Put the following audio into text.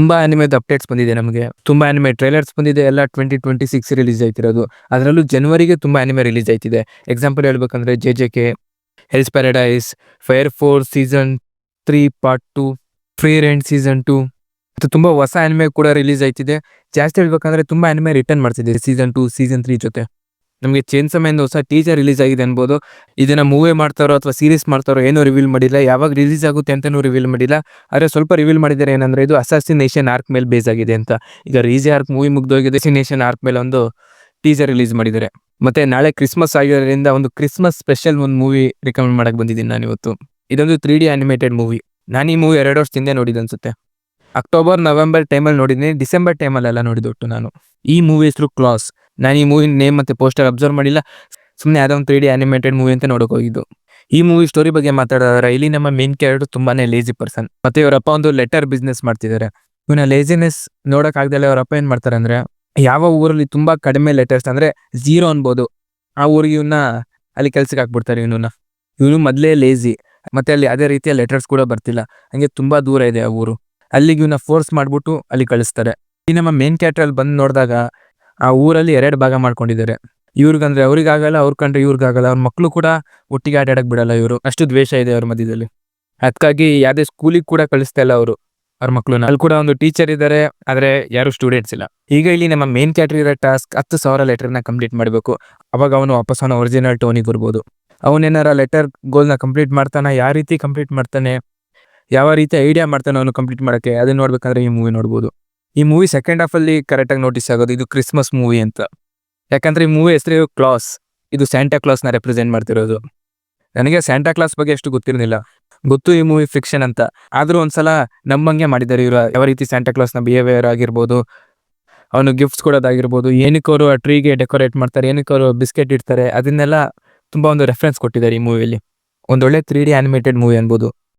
ತುಂಬಾ ಅನಿಮೆದ ಅಪ್ಡೇಟ್ಸ್ ಬಂದಿದೆ ನಮಗೆ. ತುಂಬಾ ಅನಿಮೆ ಟ್ರೈಲರ್ಸ್ ಬಂದಿದೆ. ಎಲ್ಲ 2026 ರಿಲೀಸ್ ಆಯ್ತಿರೋದು. ಅದರಲ್ಲೂ ಜನವರಿಗೆ ತುಂಬಾ ಅನಿಮೆ ರಿಲೀಸ್ ಆಯ್ತಿದೆ. ಎಕ್ಸಾಂಪಲ್ ಹೇಳ್ಬೇಕಂದ್ರೆ JJK, Hales paradise, fire force season 3 part 2, free range season 2 ಮತ್ತು ತುಂಬಾ ಹೊಸ ಅನಿಮೆ ಕೂಡ ರಿಲೀಸ್ ಆಯ್ತಿದೆ. ಜಾಸ್ತಿ ಹೇಳ್ಬೇಕಂದ್ರೆ ತುಂಬಾ ಅನಿಮೆ ರಿಟರ್ನ್ ಮಾಡ್ತಿದೆ ಸೀಸನ್ 2, ಸೀಸನ್ 3 ಜೊತೆ. ನಮಗೆ ಚೇನ್ಸೋ ಮ್ಯಾನ್ ಹೊಸ ಟೀಸರ್ ರಿಲೀಸ್ ಆಗಿದೆ ಅನ್ಬೋದು. ಇದನ್ನ ಮೂವಿ ಮಾಡ್ತಾರೋ ಅಥವಾ ಸೀರೀಸ್ ಮಾಡ್ತಾರೋ ಏನೋ ರಿವೀಲ್ ಮಾಡಿಲ್ಲ. ಯಾವಾಗ ರಿಲೀಸ್ ಆಗುತ್ತೆ ಅಂತಲೂ ರಿವೀಲ್ ಮಾಡಿಲ್ಲ. ಆದರೆ ಸ್ವಲ್ಪ ರಿವೀಲ್ ಮಾಡಿದ್ದಾರೆ ಏನಂದ್ರೆ ಇದು ಅಸಾಸಿನೇಷನ್ ಆರ್ಕ್ ಮೇಲೆ ಬೇಸ್ ಆಗಿದೆ ಅಂತ. ಈಗ Riji arc movie ಮುಗ್ದೋಗಿದೆ, assassination arc ಮೇಲೆ ಒಂದು ಟೀಸರ್ ರಿಲೀಸ್ ಮಾಡಿದ್ದಾರೆ. ಮತ್ತೆ ನಾಳೆ ಕ್ರಿಸ್ಮಸ್ ಆಗಿರೋದ್ರಿಂದ ಒಂದು ಕ್ರಿಸ್ಮಸ್ ಸ್ಪೆಷಲ್ ಒಂದು ಮೂವಿ ರಿಕಮೆಂಡ್ ಮಾಡಕ್ ಬಂದಿದ್ದೀನಿ ನಾನು ಇವತ್ತು. ಇದೊಂದು 3D ಅನಿಮೇಟೆಡ್ ಮೂವಿ. ನಾನು ಈ ಮೂವಿ 2 ವರ್ಷ ಹಿಂದೆ ನೋಡಿದ್ದು ಅನ್ಸುತ್ತೆ. ಅಕ್ಟೋಬರ್ ನವೆಂಬರ್ ಟೈಮಲ್ಲಿ ನೋಡಿದ್ದೀನಿ, ಡಿಸೆಂಬರ್ ಟೈಮಲ್ಲೆಲ್ಲ ನೋಡಿದೊಟ್ಟು ನಾನು. ಈ ಮೂವಿ ಹೆಸರು ಕ್ಲಾಸ್. ನಾನು ಈ ಮೂವಿ ನೇಮ್ ಮತ್ತೆ ಪೋಸ್ಟರ್ ಅಬ್ಸರ್ವ್ ಮಾಡಿಲ್ಲ, ಸುಮ್ಮನೆ ಯಾವುದೋ ಒಂದು 3D ಅನಿಮೇಟೆಡ್ ಮೂವಿ ಅಂತ ನೋಡಕ್ ಹೋಗಿದ್ದು. ಈ ಮೂವಿ ಸ್ಟೋರಿ ಬಗ್ಗೆ ಮಾತಾಡೋದಾದ್ರೆ ಇಲ್ಲಿ ನಮ್ಮ ಮೇನ್ ಕ್ಯಾರೆಕ್ಟರ್ ತುಂಬಾನೇ ಲೇಜಿ ಪರ್ಸನ್. ಮತ್ತೆ ಇವರಪ್ಪ ಒಂದು ಲೆಟರ್ ಬಿಸ್ನೆಸ್ ಮಾಡ್ತಿದ್ದಾರೆ. ಇವನ ಲೇಜಿನೆಸ್ ನೋಡಕ್ ಆಗದಲ್ಲ ಅವರಪ್ಪ ಏನ್ ಮಾಡ್ತಾರೆ ಅಂದ್ರೆ, ಯಾವ ಊರಲ್ಲಿ ತುಂಬಾ ಕಡಿಮೆ ಲೆಟರ್ಸ್ ಅಂದ್ರೆ 0 ಅನ್ಬೋದು, ಆ ಊರಿಗೆ ಇವನ್ನ ಅಲ್ಲಿ ಕೆಲ್ಸಕ್ಕೆ ಹಾಕ್ಬಿಡ್ತಾರೆ. ಇವನು ಮೊದಲೇ ಲೇಜಿ, ಮತ್ತೆ ಅಲ್ಲಿ ಅದೇ ರೀತಿಯ ಲೆಟರ್ಸ್ ಕೂಡ ಬರ್ತಿಲ್ಲ. ಹಂಗೆ ತುಂಬಾ ದೂರ ಇದೆ ಆ ಊರು. ಅಲ್ಲಿಗೆ ಇವನ್ನ ಫೋರ್ಸ್ ಮಾಡ್ಬಿಟ್ಟು ಅಲ್ಲಿ ಕಳಿಸ್ತಾರೆ. ಈ ನಮ್ಮ ಮೇನ್ ಕ್ಯಾರೆಕ್ಟರ್ ಅಲ್ಲಿ ಬಂದು ನೋಡಿದಾಗ ಆ ಊರಲ್ಲಿ 2 ಭಾಗ ಮಾಡ್ಕೊಂಡಿದ್ದಾರೆ. ಇವ್ರಿಗಂದ್ರೆ ಅವ್ರಿಗಾಗಲ್ಲ, ಅವ್ರ ಕಂಡ್ರೆ ಇವ್ರಿಗಾಗಲ್ಲ. ಅವ್ರ ಮಕ್ಕಳು ಕೂಡ ಒಟ್ಟಿಗೆ ಆಟಾಡಕ್ ಬಿಡಲ್ಲ ಇವರು, ಅಷ್ಟು ದ್ವೇಷ ಇದೆ ಅವ್ರ ಮಧ್ಯದಲ್ಲಿ. ಅದಕ್ಕಾಗಿ ಯಾವ್ದೇ ಸ್ಕೂಲಿಗೆ ಕೂಡ ಕಳಿಸ್ತಾ ಇಲ್ಲ ಅವರು ಅವ್ರ ಮಕ್ಕಳನ್ನ. ಅಲ್ಲಿ ಕೂಡ ಒಂದು ಟೀಚರ್ ಇದ್ದಾರೆ, ಆದ್ರೆ ಯಾರು ಸ್ಟೂಡೆಂಟ್ಸ್ ಇಲ್ಲ. ಈಗ ಇಲ್ಲಿ ನಮ್ಮ ಮೇನ್ ಕ್ಯಾರೆಕ್ಟರ್ ಇರೋ ಟಾಸ್ಕ್ 10,000 ಲೆಟರ್ನ ಕಂಪ್ಲೀಟ್ ಮಾಡಬೇಕು. ಅವಾಗ ಅವನು ವಾಪಸ್ ಅವನ ಒರಿಜಿನಲ್ ಟೋನಿಗೆ ಬರ್ಬೋದು. ಅವನೇನಾರ ಲೆಟರ್ ಗೋಲ್ನ ಕಂಪ್ಲೀಟ್ ಮಾಡ್ತಾನೆ, ಯಾವ ರೀತಿ ಕಂಪ್ಲೀಟ್ ಮಾಡ್ತಾನೆ, ಯಾವ ರೀತಿ ಐಡಿಯಾ ಮಾಡ್ತಾನೆ ಅವನು ಕಂಪ್ಲೀಟ್ ಮಾಡೋಕ್ಕೆ, ಅದನ್ನ ನೋಡ್ಬೇಕಂದ್ರೆ ಈ ಮೂವಿ ನೋಡ್ಬೋದು. ಈ ಮೂವಿ ಸೆಕೆಂಡ್ ಹಾಫ್ ಅಲ್ಲಿ ಕರೆಕ್ಟಾಗಿ ನೋಟಿಸ್ ಆಗೋದು ಇದು ಕ್ರಿಸ್ಮಸ್ ಮೂವಿ ಅಂತ. ಯಾಕಂದ್ರೆ ಈ ಮೂವಿ ಹೆಸರು ಕ್ಲಾಸ್. ಇದು ಸ್ಯಾಂಟಾ ಕ್ಲಾಸ್ನ ರೆಪ್ರೆಸೆಂಟ್ ಮಾಡ್ತಿರೋದು. ನನಗೆ ಸ್ಯಾಂಟಾ ಕ್ಲಾಸ್ ಬಗ್ಗೆ ಎಷ್ಟು ಗೊತ್ತಿರಲಿಲ್ಲ. ಗೊತ್ತು ಈ ಮೂವಿ ಫಿಕ್ಷನ್ ಅಂತ, ಆದ್ರೂ ಒಂದ್ಸಲ ನಮ್ಮಂಗೆ ಮಾಡಿದ್ದಾರೆ ಇವರು. ಯಾವ ರೀತಿ ಸ್ಯಾಂಟಾ ಕ್ಲಾಸ್ನ ಬಿಹೇವಿಯರ್ ಆಗಿರ್ಬೋದು, ಅವನು ಗಿಫ್ಟ್ಸ್ ಕೊಡೋದಾಗಿರ್ಬೋದು, ಏನಕ್ಕವರು ಆ ಟ್ರೀಗೆ ಡೆಕೋರೇಟ್ ಮಾಡ್ತಾರೆ, ಏನಕ್ಕವರು ಬಿಸ್ಕೆಟ್ ಇಡ್ತಾರೆ, ಅದನ್ನೆಲ್ಲ ತುಂಬಾ ಒಂದು ರೆಫರೆನ್ಸ್ ಕೊಟ್ಟಿದ್ದಾರೆ ಈ ಮೂವಿಯಲ್ಲಿ. ಒಂದೊಳ್ಳೆ 3D ಅನಿಮೇಟೆಡ್ ಮೂವಿ ಅನ್ಬೋದು.